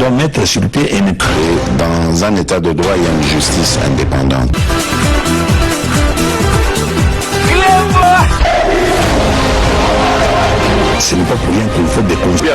doit mettre sur pied une dans un état de droit, il y a une justice indépendante. Ce n'est pas pour rien qu'il faut des conseils.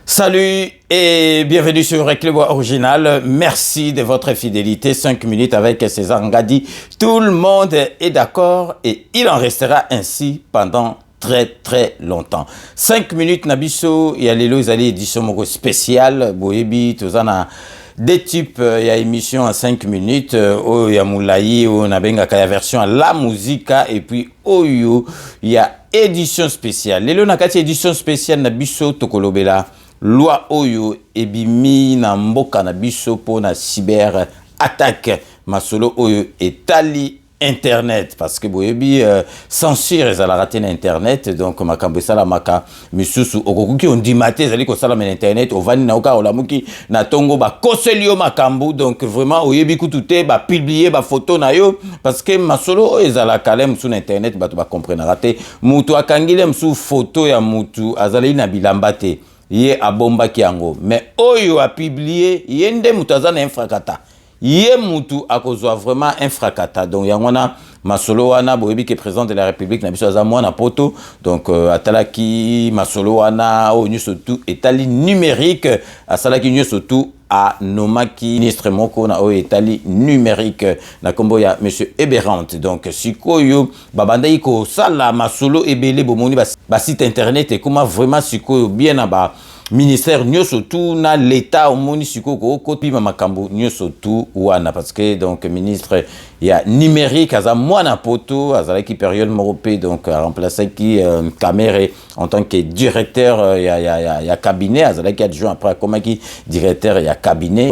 Salut et bienvenue sur Reclebo Original. Merci de votre fidélité. 5 minutes avec César Ngadi. Tout le monde est d'accord et il en restera ainsi pendant très longtemps. 5 minutes Nabiso, il y a les édition spéciale. Boyebi, Tozana. Des types, il y a émission en 5 minutes, il y a Moulaï, on a bien la version à la musique, et puis il y a édition spéciale. Les nakati édition spéciale Nabiso Tokolobela. Loi Oyo ebimi na mboka na biso po na cyber attaque masolo Oyo etali internet parce que boyebi censure ezala raté na internet donc makambo sala maka misusu okokuki ondimate ezali ko sala na internet ovani na oka olamuki na tongo ba koselio makambo donc vraiment oyebi kutute ba publier ba photo na yo parce que masolo ezala kalem sur internet bato ba comprendre raté mutu akangile msu photo ya mutu azali na bilamba te ye abomba kiango mais oyo a publié yende mutaza na infrakata ye mutu akozwa vraiment infrakata donc yangona masolo wana boyebi ke président de la république na biso azamwa na poto donc atalaki masolo wana o nyuso tout etali numérique asalaki nyuso tout a nomaki ministre moko na o etali numérique na kombo ya monsieur Eberant donc sikoyo babanda iko sala masolo ebele bomoni ba site internet et comment vraiment sikoyo bien na ba ministère nyoso tout na l'état au moni sikoyo ko pima makambo nyoso tout wana parce que donc ministre ya numérique aza mwana poto azalaki période moropé donc remplacer qui Caméré en tant que directeur ya cabinet azalaki adjoint après comme qui directeur ya cabinet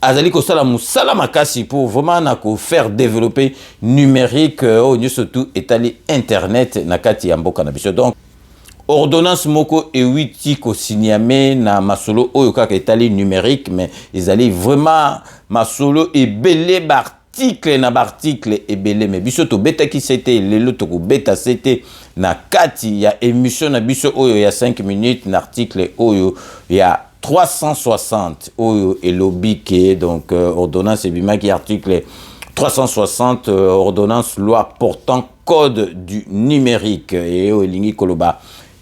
azali ko sala musala makasi pour vraiment na ko faire développer numérique au surtout etali internet na kati ya mboka na biso donc ordonnance moko ewiti ko signame na masolo oyo kaka etali numérique mais ezali vraiment masolo ebele article na article ebele mais biso to beta ki c'était lelo to ko beta c'était na kati ya émission na biso oyo ya 5 minutes na article oyo ya 360 oyo elobi ke donc ordonnance ebimaki article 360 ordonnance loi portant code du numérique et olingi koloba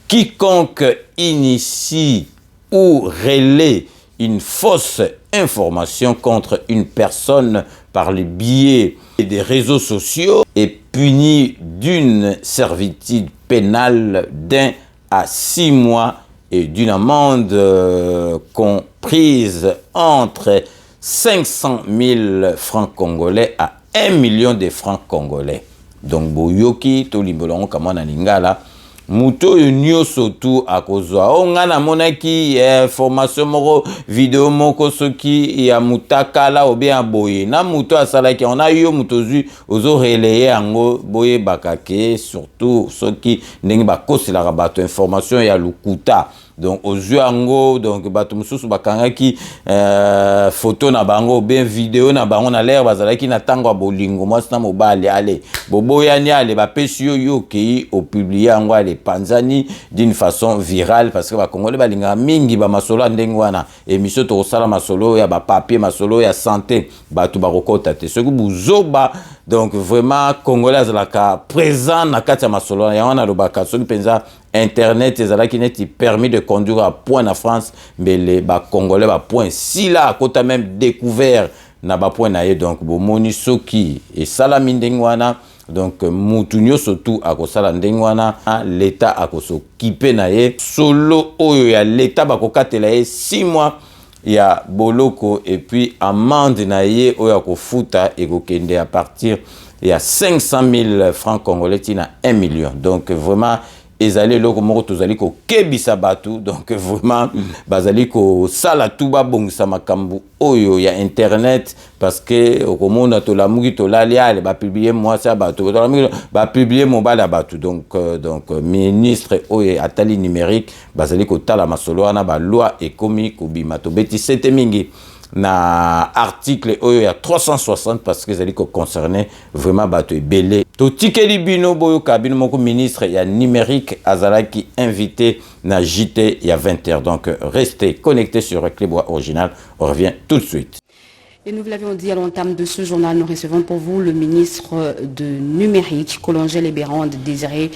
quiconque initie ou relaie une fausse information contre une personne par le biais des réseaux sociaux est puni d'une servitude pénale d'1 à 6 mois et d'une amende comprise entre 500 000 francs congolais à 1 million de francs congolais. Donc, boyoki, to limbolongo kamana lingala, muto nyoso tu akozwa. Ongana monaki formation moko, video moko soki ya mutakala ou bien boye. Na muto asalaki, on a yo mutozu ozo relayer ango boye bakake, surtout soki nengi bakosi la rabato information ya lukuta. Donc aux yeux ango donc bato mususu bakangaki photo na bango bien vidéo na bango na l'air bazalaki na tango bolingo moi na mobali allez boboyani allez ba pesi yo ki au publier ango allez panzani d'une façon virale parce que ba congolais balinga mingi ba masolo ndenge wana émission to sala masolo ya ba papier masolo ya santé bato ba kokota te ce que buzoba donc vraiment congolais la ka présent na kati ya masolo ya wana lobaka so penza internet ezalaki neti permis de conduire à point en France mais les ba congolais ba point si là kota même découvert na ba point na ye donc bomoni soki et salami ndengwana donc mutunyo surtout akosala ndengwana l'état akosokipe na ye solo oyo ya l'état bakokatela ye 6 mois ya boloko et puis amende na ye oyo akofuta ekokende à partir il y a 500 000 francs congolais tina 1 million donc vraiment ezali eloko moko tozali kokebisa bato donc vraiment bazali kosala tu babongisa makambo oyo ya internet parce que okomona tolamuki tolali ale bapublie mwasi ya bato tolamuki bapublie mobali ya bato donc ministre oyo atali numérique bazali kotala masolo wana baloi ekomi kobima tobeti sete mingi na article oyo ya 360 parce que ezali concerné vraiment bato ebele totikeli bino boyoka bino moko ministre ya numérique azalaki invité na JT il y a 20h donc restez connectés sur Clebois Original, on revient tout de suite. Et nous vous l'avions dit à l'entame de ce journal, nous recevons pour vous le ministre de numérique, Colangel Ebérande Désiré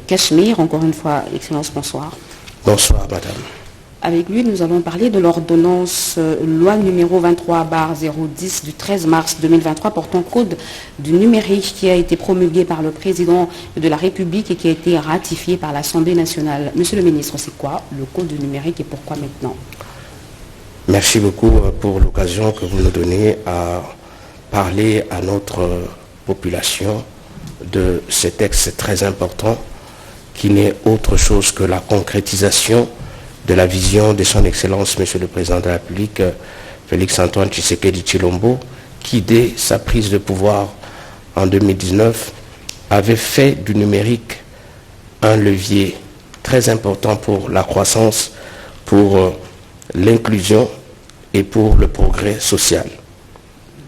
Cachemire. Encore une fois, Excellence, bonsoir. Bonsoir, madame. Avec lui, nous allons parler de l'ordonnance loi numéro 23/010 du 13 mars 2023 portant code du numérique qui a été promulgué par le président de la République et qui a été ratifié par l'Assemblée nationale. Monsieur le ministre, c'est quoi le code du numérique et pourquoi maintenant? Merci beaucoup pour l'occasion que vous nous donnez à parler à notre population de ce texte très important qui n'est autre chose que la concrétisation de la vision de son Excellence, Monsieur le Président de la République, Félix-Antoine Tshisekedi Tshilombo, qui dès sa prise de pouvoir en 2019 avait fait du numérique un levier très important pour la croissance, pour l'inclusion et pour le progrès social.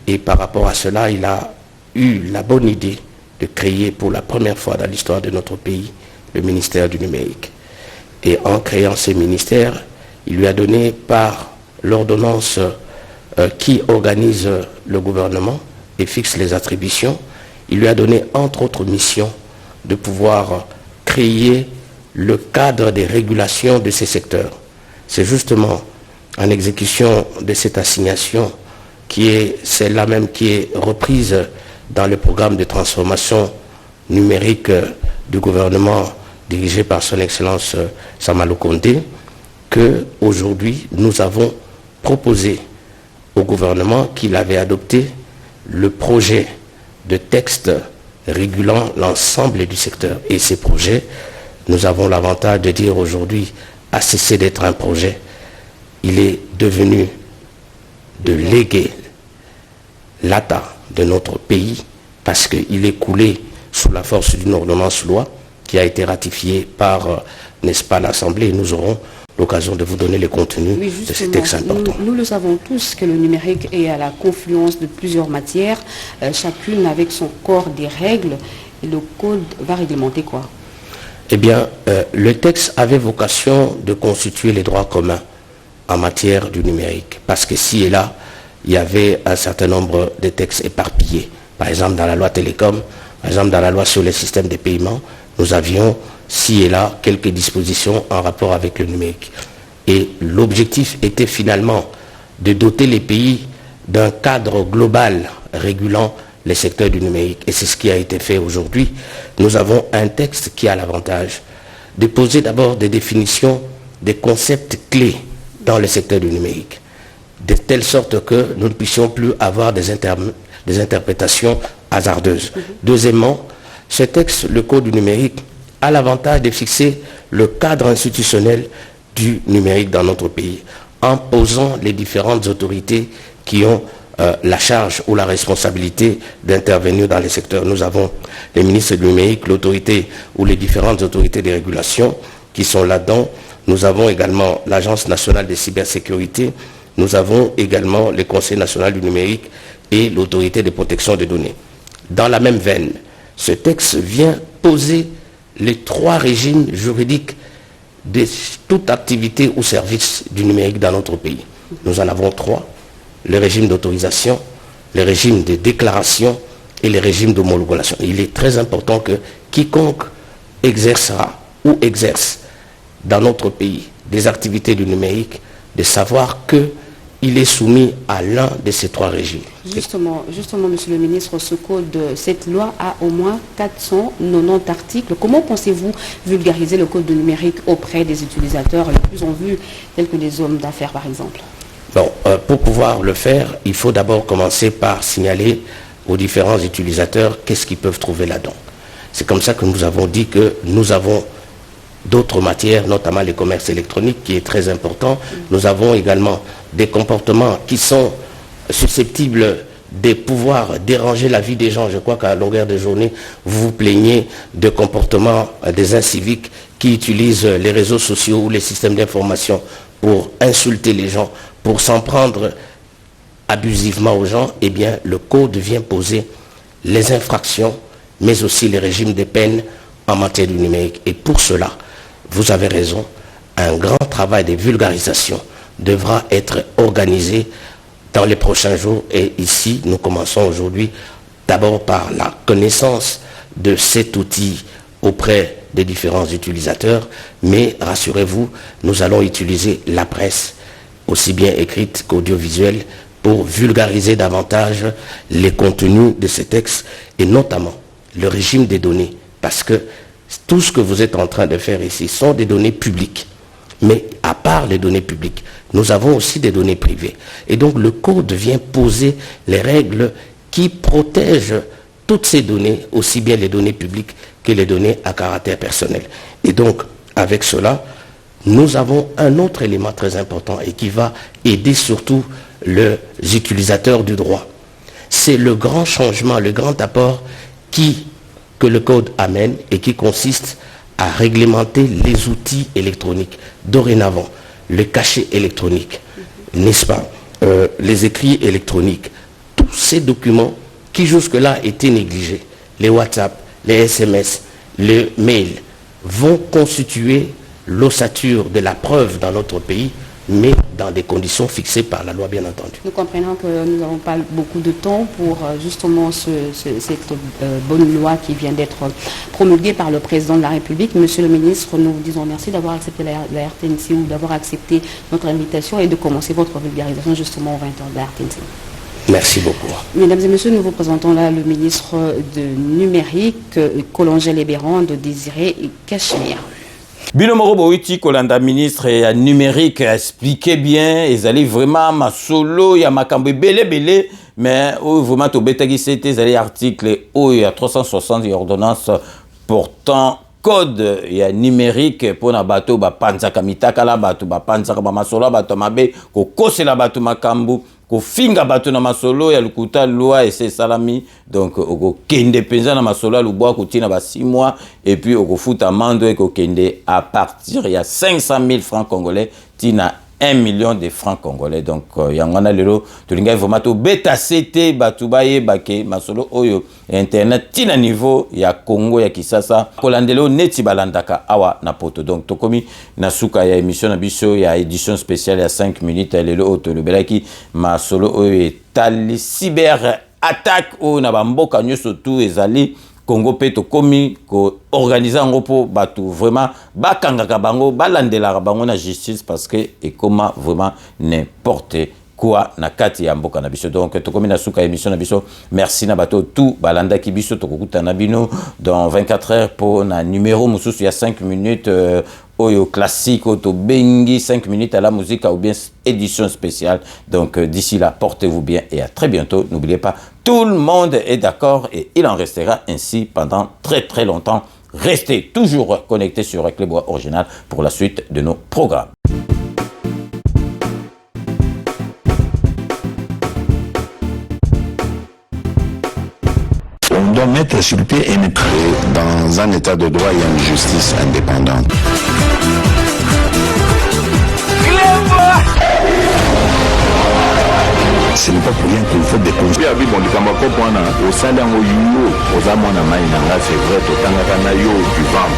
Et par rapport à cela, il a eu la bonne idée de créer pour la première fois dans l'histoire de notre pays le ministère du numérique. Et en créant ce ministère, il lui a donné par l'ordonnance qui organise le gouvernement et fixe les attributions, il lui a donné entre autres missions de pouvoir créer le cadre des régulations de ces secteurs. C'est justement en exécution de cette assignation qui est celle-là même qui est reprise dans le programme de transformation numérique du gouvernement dirigé par son Excellence Sama Lukonde, que aujourd'hui nous avons proposé au gouvernement qu'il avait adopté le projet de texte régulant l'ensemble du secteur. Et ces projets, nous avons l'avantage de dire aujourd'hui, a cessé d'être un projet. Il est devenu de léguer l'ATA de notre pays parce qu'il est coulé sous la force d'une ordonnance loi qui a été ratifiée par, n'est-ce pas, l'Assemblée. Et nous aurons l'occasion de vous donner les contenus de ces textes importants. Nous le savons tous que le numérique est à la confluence de plusieurs matières, chacune avec son corps des règles. Et le code va réglementer quoi? Eh bien, le texte avait vocation de constituer les droits communs en matière du numérique. Parce que ci et là, il y avait un certain nombre de textes éparpillés. Par exemple, dans la loi télécom, par exemple, dans la loi sur les systèmes de paiement, nous avions ci et là quelques dispositions en rapport avec le numérique. Et l'objectif était finalement de doter les pays d'un cadre global régulant les secteurs du numérique. Et c'est ce qui a été fait aujourd'hui. Nous avons un texte qui a l'avantage de poser d'abord des définitions des concepts clés dans le secteur du numérique, de telle sorte que nous ne puissions plus avoir des interprétations hasardeuses. Deuxièmement, ce texte, le Code du numérique, a l'avantage de fixer le cadre institutionnel du numérique dans notre pays, en posant les différentes autorités qui ont la charge ou la responsabilité d'intervenir dans les secteurs. Nous avons les ministres du numérique, l'autorité ou les différentes autorités de régulation qui sont là-dedans. Nous avons également l'Agence nationale de cybersécurité. Nous avons également le Conseil national du numérique et l'autorité de protection des données. Dans la même veine, ce texte vient poser les trois régimes juridiques de toute activité ou service du numérique dans notre pays. Nous en avons trois: le régime d'autorisation, le régime de déclaration et le régime d'homologation. Il est très important que quiconque exercera ou exerce dans notre pays des activités du numérique, de savoir qu'il est soumis à l'un de ces trois régimes. Justement, Monsieur le ministre, ce code, cette loi a au moins 490 articles. Comment pensez-vous vulgariser le code du numérique auprès des utilisateurs les plus en vue, tels que les hommes d'affaires par exemple? Bon, pour pouvoir le faire, il faut d'abord commencer par signaler aux différents utilisateurs qu'est-ce qu'ils peuvent trouver là-dedans. C'est comme ça que nous avons dit que nous avons d'autres matières, notamment les commerces électroniques, qui est très important. Nous avons également des comportements qui sont susceptibles de pouvoir déranger la vie des gens. Je crois qu'à longueur de journée, vous vous plaignez de comportements des inciviques qui utilisent les réseaux sociaux ou les systèmes d'information pour insulter les gens, pour s'en prendre abusivement aux gens. Eh bien, le code vient poser les infractions, mais aussi les régimes de peine en matière du numérique. Et pour cela, vous avez raison, un grand travail de vulgarisation devra être organisé dans les prochains jours. Et ici, nous commençons aujourd'hui d'abord par la connaissance de cet outil auprès des différents utilisateurs, mais rassurez-vous, nous allons utiliser la presse, aussi bien écrite qu'audiovisuelle, pour vulgariser davantage les contenus de ces textes et notamment le régime des données, parce que tout ce que vous êtes en train de faire ici sont des données publiques. Mais à part les données publiques, nous avons aussi des données privées. Et donc le code vient poser les règles qui protègent toutes ces données, aussi bien les données publiques que les données à caractère personnel. Et donc, avec cela, nous avons un autre élément très important et qui va aider surtout les utilisateurs du droit. C'est le grand changement, le grand apport que le code amène et qui consiste à réglementer les outils électroniques. Dorénavant, le cachet électronique, n'est-ce pas, les écrits électroniques, tous ces documents qui jusque-là étaient négligés, les WhatsApp, les SMS, les mails, vont constituer l'ossature de la preuve dans notre pays, mais dans des conditions fixées par la loi, bien entendu. Nous comprenons que nous n'avons pas beaucoup de temps pour justement cette bonne loi qui vient d'être promulguée par le président de la République. Monsieur le ministre, nous vous disons merci d'avoir accepté la RTNC ou d'avoir accepté notre invitation et de commencer votre vulgarisation justement aux 20 ans de la RTNC. Merci beaucoup. Mesdames et messieurs, nous vous présentons là le ministre de numérique, Colangel Ebéran, de Désiré Cachemire. Bino Morobo Witi, Kolanda ministre numérique, expliquez bien, ils allaient vraiment ma solo, il y a ma cambe belé, mais vraiment au bétagi c'était les articles où il y a 360 ordonnances portant code il y a numérique pour na bateau ba panza kamitaka la bateau ba panza ba masolo bateau mabe ko kose la bateau makambu ko finga bateau na masolo ya lukuta loi et c'est salami donc ko kende penza na masolo lu bois ko tina ba 6 mois et puis ko futa mando et ko kende à partir il y a 500 000 francs congolais tina 1 million de francs congolais. Donc, yangana lelo, tulinga vraiment to beta CT batubaye bake masolo oyo internet tina niveau ya Congo ya Kisasa kolandelo neti balandaka awa na poto. Donc tokomi na suka ya émission na biso ya édition spéciale ya 5 minutes lelo oto lebelaki masolo oyo etali cyber attaque o na bamboka nyoso tu ezali Congo pe to komi ko organiser en repos batu vraiment bakangaka bango balandela bango na justice parce que et comment vraiment n'importe quoi na kati ya mboka na biso. Donc to komi na suka émission na biso. Merci na bato tout balanda ki biso to kokuta na bino dans 24 heures pour na numéro mususu ya 5 minutes Oyo classique, auto bengi, 5 minutes à la musique ou bien édition spéciale. Donc d'ici là, portez-vous bien et à très bientôt. N'oubliez pas, tout le monde est d'accord et il en restera ainsi pendant très très longtemps. Restez toujours connectés sur Clébois Original pour la suite de nos programmes. On doit mettre sur le pied et mettre dans un état de droit et une justice indépendante. Ce n'est pas pour rien qu'il faut des conseils. Oui, bon, au sein d'un yo, aux amants à Maïnanga, c'est vrai, au Tangana yo, du vent.